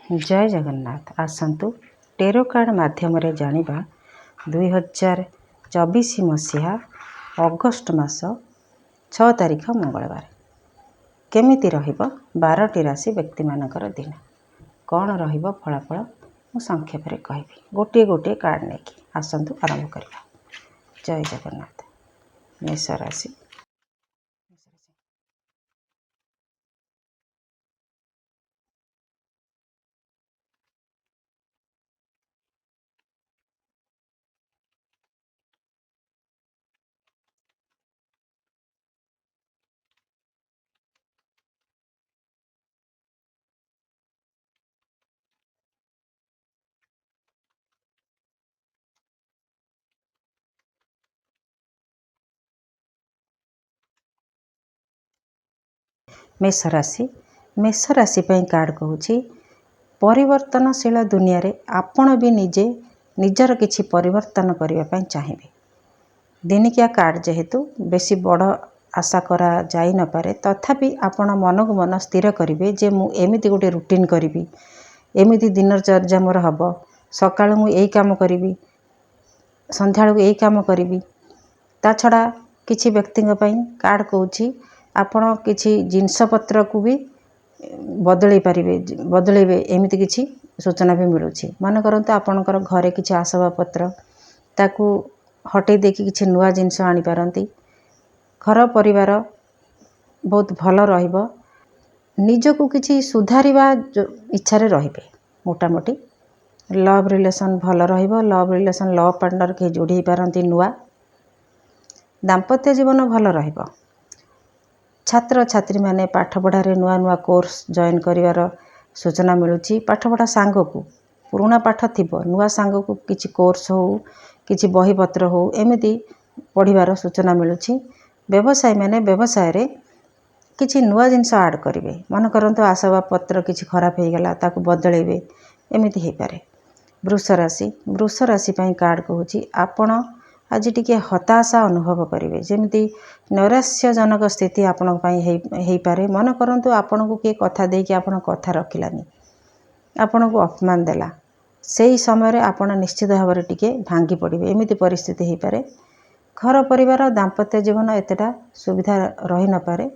जय Jagannath. आसतु tarot card माध्यम जानिबा 2024 मसीहा अगस्ट मास 6 तारिख मंगलवार केमिति रहिबो 12टी राशि व्यक्ति मानकर दिन कौन रहिबो फलाफल मु संक्षेप रे कहबी गोटे गोटे कार्ड नेकी आसतु आरंभ करबा। जय जगन्नाथ। मेष राशि मेष राशि कार्ड कहूँ परिवर्तनशील दुनिया रे आपण भी निजे निजर किछि परिवर्तन करने चाहिए। दिनिकिया कार्ड जेहेतु बेसी बड़ आशा करा जाई न पारे तथापि आपण मन को मन स्थिर करेंगे जे मु एमिति गोटे रुटीन करी एमिति दिनचर्या मोर हम सकाळु मु एई काम करी संध्या यही काम करी ता छड़ा किछि व्यक्ति कार्ड कहूँ आपण किछि जिनस पत्र को भी बदलैबे एमिति किछि सूचना भी मिलूँ। मन करंतु आपणकर घरे किछि आसबाब पत्र ताकू हटै देकी किछि नुआ जिनस आनी पारंती घर परिवार बहुत भल रहिबो। निजको किछि सुधारिबा इच्छा रे रहिबे मोटामोटी लव रिलेशन भल रहिबो। लव रिलेशन लव पार्टनर के जोड़ी पारंती नुआ दाम्पत्य जीवन भल रहिबो। छात्र छात्री माने पाठ पढ़ारे नुआ नुआ कोर्स जॉइन करिवार सूचना मिलूँ। पाठ पढ़ा सांग को पुराना पाठ थिबो नुआ सांग को किछि कोर्स हो किछि बही पत्र हो एमिति पढ़िवार सूचना मिलूँ। व्यवसाय माने व्यवसाय रे किछि नुआ जिनस ऐड करेंगे मन करंतु आसबाब पत्र किछि खराब हो गला ताकू बदलैबे एमिति हे पारे। वृष राशि कार्ड कहूँ आपण आज टिके हताशा अनुभव करेंगे जेमिति नैराश्यजनक स्थिति आपण हो पारे। मन करंतु आपण को किए कथा देकी आपण कथा रखिलानी आपण को अपमान देला से समय रे आपण निश्चित भाव में टिके भांगी पड़े एमिति परिस्थिति हो पारे। घर परिवार दाम्पत्य जीवन एतेटा सुविधा रही न पारे।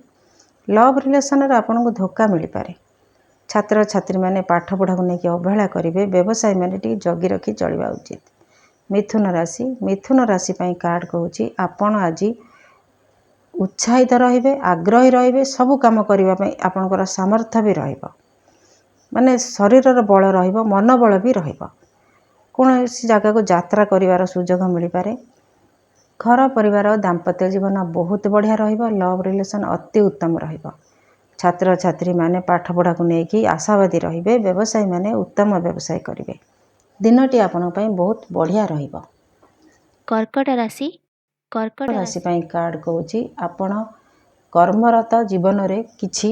लव रिलेशन रे आपण को धोखा मिल पारे। छात्र छात्री माने पाठ पढ़ा को लेकिन अवहेला करेंगे। व्यवसाय माने टिके जगी रखी चलवा उचित। मिथुन राशि कार्ड कहूँ आपण आज उत्साहित रहिबे आग्रही रहिबे सबु काम करिबा पई आपनकर सामर्थ्य भी रहिबो माने शरीर बल रहिबो मन बल भी रहिबो। कोनोसी जगह को यात्रा करिवार सुजोग मिल पारे। घर परिवार दाम्पत्य जीवन बहुत बढ़िया रहिबो। लव रिलेशन अति उत्तम रहिबो। छात्र छात्री माने पाठ पढ़ा को लेकिन आशावादी रहिबे। व्यवसायी माने उत्तम व्यवसाय करिवे। दिनटी आपण पई बहुत बढ़िया रहिबो। कर्कट राशि कार्ड कहूँ आपण कर्मरत जीवन रे किछि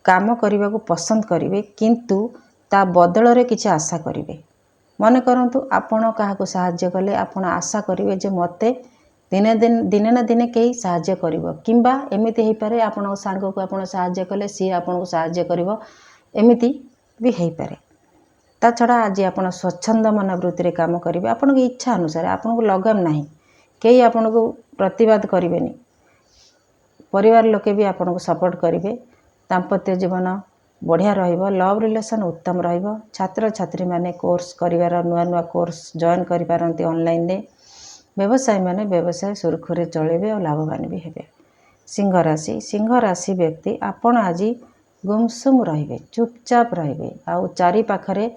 काम करने को पसंद करेंगे किंतु ता बदल रे किछि आशा करेंगे। मन करंतु आपण काहाको साहाय्य कले आपण आशा करेंगे जे मते दिने ना दिने कई साहाय्य करिवो किंबा एमिति हे पारे आपण सांग को आपण साहाय्य कले सी आपण को साहाय्य करिवो एमिति भी हे पारे। ता छड़ा आज आपण स्वच्छंद मनोवृत्ति रे काम करेंगे आपण की इच्छा अनुसार आपण को लगाम नहीं कई आपण को प्रतिवाद करेंगे। परिवार लोके भी आपण को सपोर्ट करेंगे। दाम्पत्य जीवन बढ़िया रहिबो। लव रिलेशन उत्तम रहिबो। छात्र छात्री माने कोर्स करिवार नुआ नुआ कोर्स जॉइन करि पारंती ऑनलाइन रे। व्यवसाय माने व्यवसाय सुरखुरे चलेबे और लाभवान भी हेबे। सिंह राशि व्यक्ति आपण आज गुमसुम रहिबे चुपचाप रहिबे आ चारि पाखरे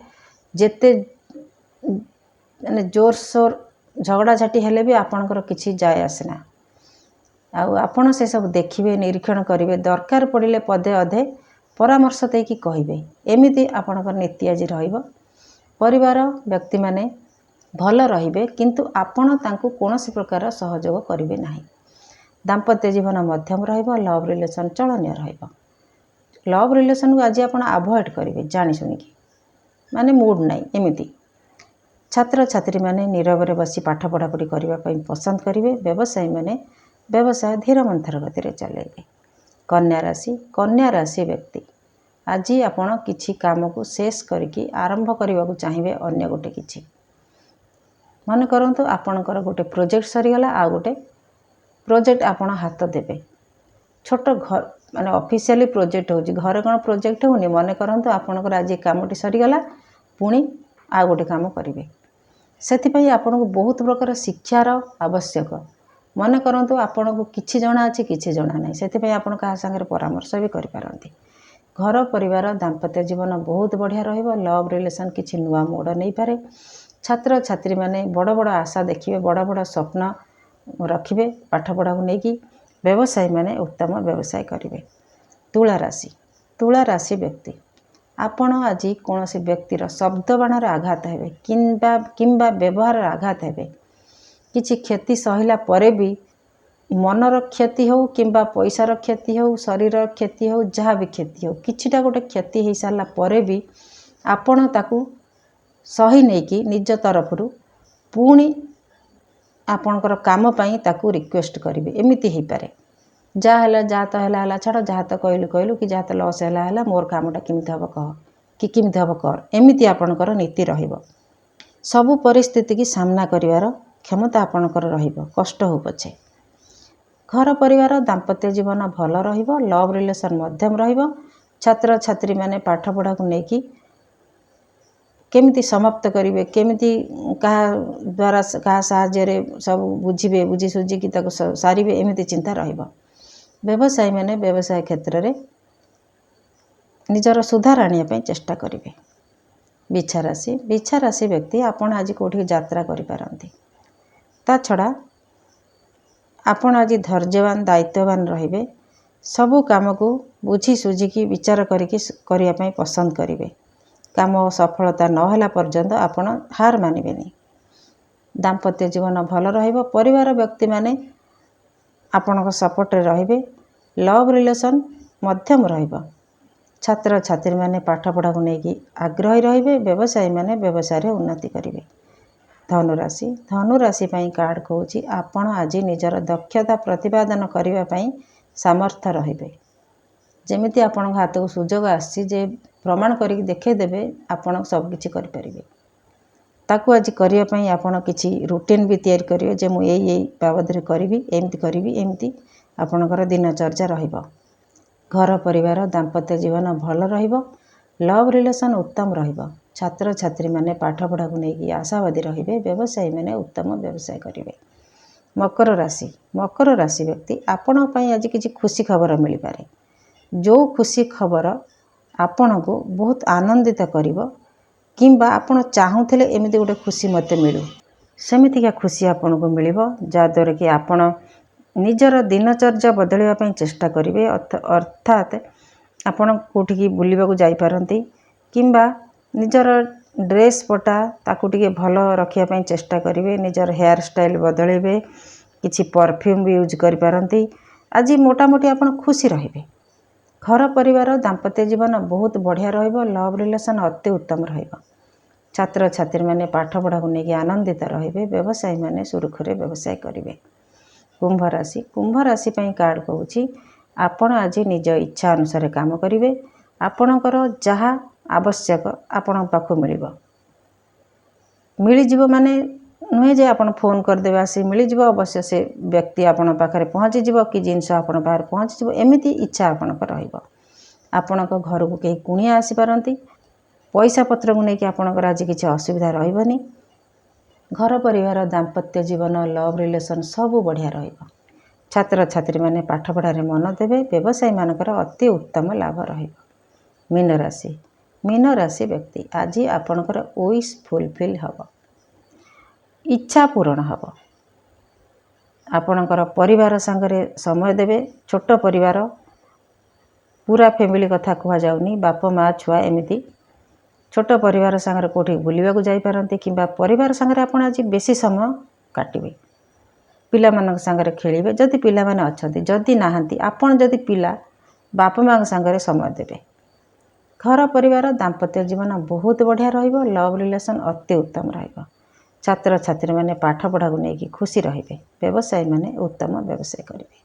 जेते माने जोर सोर झगड़ा झाटी हेले भी आपणकर किछि जाय आसेना आपण से सब देखिए निरीक्षण करेंगे। दरकार पड़े पदे अधे परामर्श देकी कहिबे एमिति आपणकर नीति आज रहिबो। परिवार व्यक्ति माने भल रहिबे किंतु आपण तांकु कोनोसी प्रकार सहयोग करिवे नाही। दाम्पत्य जीवन मध्यम रहिबो। लव रिलेशन चलनीय रहिबो। लव रिलेशन को आज आपण अवॉइड करेंगे जानी सुनिकी माने मूड नहीं एमिति। छात्र छात्री माने नीरव रे बसी पाठ पढ़ापढ़ी करने पसंद करेंगे। व्यवसायी माने व्यवसाय धीर मंथर गति रे चलेबे। कन्या राशि व्यक्ति ଆଜି ଆପଣ କିଛି କାମକୁ ଶେଷ କରିକି ଆରମ୍ଭ କରିବାକୁ ଚାହିଁବେ ଅନ୍ୟ ଗୋଟେ କିଛି। ମନେ କରନ୍ତୁ ଆପଣଙ୍କର ଗୋଟେ ପ୍ରୋଜେକ୍ଟ ସରିଗଲା, ଆଉ ଗୋଟେ ପ୍ରୋଜେକ୍ଟ ଆପଣ ହାତ ଦେବେ। ଛୋଟ ଘର ମାନେ ଅଫିସିଆଲି ପ୍ରୋଜେକ୍ଟ ହେଉଛି, ଘରେ କ'ଣ ପ୍ରୋଜେକ୍ଟ ହେଉନି? ମନେ କରନ୍ତୁ ଆପଣଙ୍କର ଆଜି କାମଟି ସରିଗଲା, ପୁଣି ଆଉ ଗୋଟେ କାମ କରିବେ। ସେଥିପାଇଁ ଆପଣଙ୍କୁ ବହୁତ ପ୍ରକାର ଶିକ୍ଷାର ଆବଶ୍ୟକ। ମନେ କରନ୍ତୁ ଆପଣଙ୍କୁ କିଛି ଜଣା ଅଛି, କିଛି ଜଣା ନାହିଁ, ସେଥିପାଇଁ ଆପଣ କାହା ସାଙ୍ଗରେ ପରାମର୍ଶ ବି କରିପାରନ୍ତି। ଘର ପରିବାର ଦାମ୍ପତ୍ୟ ଜୀବନ ବହୁତ ବଢ଼ିଆ ରହିବ। ଲଭ୍ ରିଲେସନ୍ କିଛି ନୂଆ ମୋଡ଼ ନେଇପାରେ। ଛାତ୍ରଛାତ୍ରୀମାନେ ବଡ଼ ବଡ଼ ଆଶା ଦେଖିବେ, ବଡ଼ ବଡ଼ ସ୍ୱପ୍ନ ରଖିବେ ପାଠ ପଢ଼ାକୁ ନେଇକି। ବ୍ୟବସାୟୀମାନେ ଉତ୍ତମ ବ୍ୟବସାୟ କରିବେ। ତୁଳା ରାଶି। ତୁଳା ରାଶି ବ୍ୟକ୍ତି, ଆପଣ ଆଜି କୌଣସି ବ୍ୟକ୍ତିର ଶବ୍ଦ ବାଣରେ ଆଘାତ ହେବେ କିମ୍ବା ବ୍ୟବହାରରେ ଆଘାତ ହେବେ। କିଛି କ୍ଷତି ସହିଲା ପରେ ବି ମନର କ୍ଷତି ହେଉ କିମ୍ବା ପଇସାର କ୍ଷତି ହେଉ, ଶରୀରର କ୍ଷତି ହେଉ, ଯାହା ବି କ୍ଷତି ହେଉ, କିଛିଟା ଗୋଟେ କ୍ଷତି ହେଇସାରିଲା ପରେ ବି ଆପଣ ତାକୁ ସହି ନେଇକି ନିଜ ତରଫରୁ ପୁଣି ଆପଣଙ୍କର କାମ ପାଇଁ ତାକୁ ରିକ୍ୱେଷ୍ଟ କରିବେ। ଏମିତି ହେଇପାରେ, ଯାହା ହେଲା ଯାହା ତ ହେଲା ହେଲା, ଛାଡ଼, ଯାହା ତ କହିଲୁ କି ଯାହା ତ ଲସ୍ ହେଲା ହେଲା, ମୋର କାମଟା କେମିତି ହେବ କହ, କି କେମିତି ହେବ କର, ଏମିତି ଆପଣଙ୍କର ନୀତି ରହିବ। ସବୁ ପରିସ୍ଥିତିକି ସାମ୍ନା କରିବାର କ୍ଷମତା ଆପଣଙ୍କର ରହିବ, କଷ୍ଟ ହେଉ ପଛେ। ଘର ପରିବାର ଦାମ୍ପତ୍ୟ ଜୀବନ ଭଲ ରହିବ। ଲଭ୍ ରିଲେସନ୍ ମଧ୍ୟମ ରହିବ। ଛାତ୍ରଛାତ୍ରୀମାନେ ପାଠପଢ଼ାକୁ ନେଇକି କେମିତି ସମାପ୍ତ କରିବେ, କେମିତି କାହା ସାହାଯ୍ୟରେ ସବୁ ବୁଝିବେ, ବୁଝି ସୁଝିକି ତାକୁ ସାରିବେ, ଏମିତି ଚିନ୍ତା ରହିବ। ବ୍ୟବସାୟୀମାନେ ବ୍ୟବସାୟ କ୍ଷେତ୍ରରେ ନିଜର ସୁଧାର ଆଣିବା ପାଇଁ ଚେଷ୍ଟା କରିବେ। ବିଛା ରାଶି। ବିଛା ରାଶି ବ୍ୟକ୍ତି, ଆପଣ ଆଜି କେଉଁଠିକି ଯାତ୍ରା କରିପାରନ୍ତି। ତା ଛଡ଼ା ଆପଣ ଆଜି ଧୈର୍ଯ୍ୟବାନ, ଦାୟିତ୍ୱବାନ ରହିବେ। ସବୁ କାମକୁ ବୁଝି ସୁଝିକି ବିଚାର କରିକି କରିବା ପାଇଁ ପସନ୍ଦ କରିବେ। କାମ ସଫଳତା ନ ହେଲା ପର୍ଯ୍ୟନ୍ତ ଆପଣ ହାର ମାନିବେନି। ଦାମ୍ପତ୍ୟ ଜୀବନ ଭଲ ରହିବ। ପରିବାର ବ୍ୟକ୍ତିମାନେ ଆପଣଙ୍କ ସପୋର୍ଟରେ ରହିବେ। ଲଭ୍ ରିଲେସନ୍ ମଧ୍ୟମ ରହିବ। ଛାତ୍ରଛାତ୍ରୀମାନେ ପାଠପଢ଼ାକୁ ନେଇକି ଆଗ୍ରହୀ ରହିବେ। ବ୍ୟବସାୟୀମାନେ ବ୍ୟବସାୟରେ ଉନ୍ନତି କରିବେ। ଧନୁରାଶି। ଧନୁରାଶି ପାଇଁ କାର୍ଡ଼ କହୁଛି, ଆପଣ ଆଜି ନିଜର ଦକ୍ଷତା ପ୍ରତିପାଦନ କରିବା ପାଇଁ ସାମର୍ଥ୍ୟ ରହିବେ। ଯେମିତି ଆପଣଙ୍କ ହାତକୁ ସୁଯୋଗ ଆସିଛି ଯେ ପ୍ରମାଣ କରିକି ଦେଖାଇ ଦେବେ ଆପଣ ସବୁକିଛି କରିପାରିବେ। ତାକୁ ଆଜି କରିବା ପାଇଁ ଆପଣ କିଛି ରୁଟିନ୍ ବି ତିଆରି କରିବେ ଯେ ମୁଁ ଏଇ ବାବଦରେ କରିବି, ଏମିତି ଆପଣଙ୍କର ଦିନଚର୍ଯ୍ୟା ରହିବ। ଘର ପରିବାର ଦାମ୍ପତ୍ୟ ଜୀବନ ଭଲ ରହିବ। ଲଭ୍ ରିଲେସନ୍ ଉତ୍ତମ ରହିବ। ଛାତ୍ରଛାତ୍ରୀମାନେ ପାଠପଢ଼ାକୁ ନେଇକି ଆଶାବାଦୀ ରହିବେ। ବ୍ୟବସାୟୀମାନେ ଉତ୍ତମ ବ୍ୟବସାୟ କରିବେ। ମକର ରାଶି। ମକର ରାଶି ବ୍ୟକ୍ତି, ଆପଣଙ୍କ ପାଇଁ ଆଜି କିଛି ଖୁସି ଖବର ମିଳିପାରେ। ଯେଉଁ ଖୁସି ଖବର ଆପଣଙ୍କୁ ବହୁତ ଆନନ୍ଦିତ କରିବ କିମ୍ବା ଆପଣ ଚାହୁଁଥିଲେ ଏମିତି ଗୋଟେ ଖୁସି ମୋତେ ମିଳୁ, ସେମିତିକା ଖୁସି ଆପଣଙ୍କୁ ମିଳିବ। ଯାହାଦ୍ୱାରା କି ଆପଣ ନିଜର ଦିନଚର୍ଯ୍ୟା ବଦଳାଇବା ପାଇଁ ଚେଷ୍ଟା କରିବେ। ଅର୍ଥାତ୍ ଆପଣ କେଉଁଠିକି ବୁଲିବାକୁ ଯାଇପାରନ୍ତି କିମ୍ବା ନିଜର ଡ୍ରେସ୍ ପଟା ତାକୁ ଟିକେ ଭଲ ରଖିବା ପାଇଁ ଚେଷ୍ଟା କରିବେ। ନିଜର ହେୟାର ଷ୍ଟାଇଲ୍ ବଦଳାଇବେ। କିଛି ପରଫ୍ୟୁମ୍ ବି ୟୁଜ୍ କରିପାରନ୍ତି। ଆଜି ମୋଟାମୋଟି ଆପଣ ଖୁସି ରହିବେ। ଘର ପରିବାର ଦାମ୍ପତ୍ୟ ଜୀବନ ବହୁତ ବଢ଼ିଆ ରହିବ। ଲଭ୍ ରିଲେସନ୍ ଅତି ଉତ୍ତମ ରହିବ। ଛାତ୍ରଛାତ୍ରୀମାନେ ପାଠପଢ଼ାକୁ ନେଇକି ଆନନ୍ଦିତ ରହିବେ। ବ୍ୟବସାୟୀମାନେ ସୁରୁଖୁରୁରେ ବ୍ୟବସାୟ କରିବେ। କୁମ୍ଭ ରାଶି। କୁମ୍ଭ ରାଶି ପାଇଁ କାର୍ଡ଼ କହୁଛି, ଆପଣ ଆଜି ନିଜ ଇଚ୍ଛା ଅନୁସାରେ କାମ କରିବେ। ଆପଣଙ୍କର ଯାହା ଆବଶ୍ୟକ ଆପଣଙ୍କ ପାଖକୁ ମିଳିଯିବ। ମାନେ ନୁହେଁ ଯେ ଆପଣ ଫୋନ୍ କରିଦେବେ ଆସି ମିଳିଯିବ, ଅବଶ୍ୟ ସେ ବ୍ୟକ୍ତି ଆପଣଙ୍କ ପାଖରେ ପହଞ୍ଚିଯିବ କି ଜିନିଷ ଆପଣଙ୍କ ପାଖରେ ପହଞ୍ଚିଯିବ, ଏମିତି ଇଚ୍ଛା ଆପଣଙ୍କର ରହିବ। ଆପଣଙ୍କ ଘରକୁ କେହି କୁଣିଆ ଆସିପାରନ୍ତି। ପଇସା ପତ୍ରକୁ ନେଇକି ଆପଣଙ୍କର ଆଜି କିଛି ଅସୁବିଧା ରହିବନି। ଘର ପରିବାର ଦାମ୍ପତ୍ୟ ଜୀବନ ଲଭ୍ ରିଲେସନ୍ ସବୁ ବଢ଼ିଆ ରହିବ। ଛାତ୍ରଛାତ୍ରୀମାନେ ପାଠପଢ଼ାରେ ମନ ଦେବେ। ବ୍ୟବସାୟୀମାନଙ୍କର ଅତି ଉତ୍ତମ ଲାଭ ରହିବ। ମୀନ ରାଶି। ମୀନ ରାଶି ବ୍ୟକ୍ତି, ଆଜି ଆପଣଙ୍କର ୱିଶ୍ ଫୁଲଫିଲ୍ ହେବ। ଇଚ୍ଛା ପୂରଣ ହେବ। ଆପଣଙ୍କର ପରିବାର ସାଙ୍ଗରେ ସମୟ ଦେବେ। ଛୋଟ ପରିବାର, ପୁରା ଫ୍ୟାମିଲି କଥା କୁହାଯାଉନି, ବାପ ମା ଛୁଆ ଏମିତି ଛୋଟ ପରିବାର ସାଙ୍ଗରେ କେଉଁଠିକି ବୁଲିବାକୁ ଯାଇପାରନ୍ତି କିମ୍ବା ପରିବାର ସାଙ୍ଗରେ ଆପଣ ଆଜି ବେଶୀ ସମୟ କାଟିବେ। ପିଲାମାନଙ୍କ ସାଙ୍ଗରେ ଖେଳିବେ ଯଦି ପିଲାମାନେ ଅଛନ୍ତି, ଯଦି ନାହାନ୍ତି ଆପଣ ଯଦି ପିଲା ବାପା ମାଙ୍କ ସାଙ୍ଗରେ ସମୟ ଦେବେ। ଘର ପରିବାର ଦାମ୍ପତ୍ୟ ଜୀବନ ବହୁତ ବଢ଼ିଆ ରହିବ। ଲଭ୍ ରିଲେସନ୍ ଅତି ଉତ୍ତମ ରହିବ। ଛାତ୍ରଛାତ୍ରୀମାନେ ପାଠପଢ଼ାକୁ ନେଇକି ଖୁସି ରହିବେ। ବ୍ୟବସାୟୀମାନେ ଉତ୍ତମ ବ୍ୟବସାୟ କରିବେ।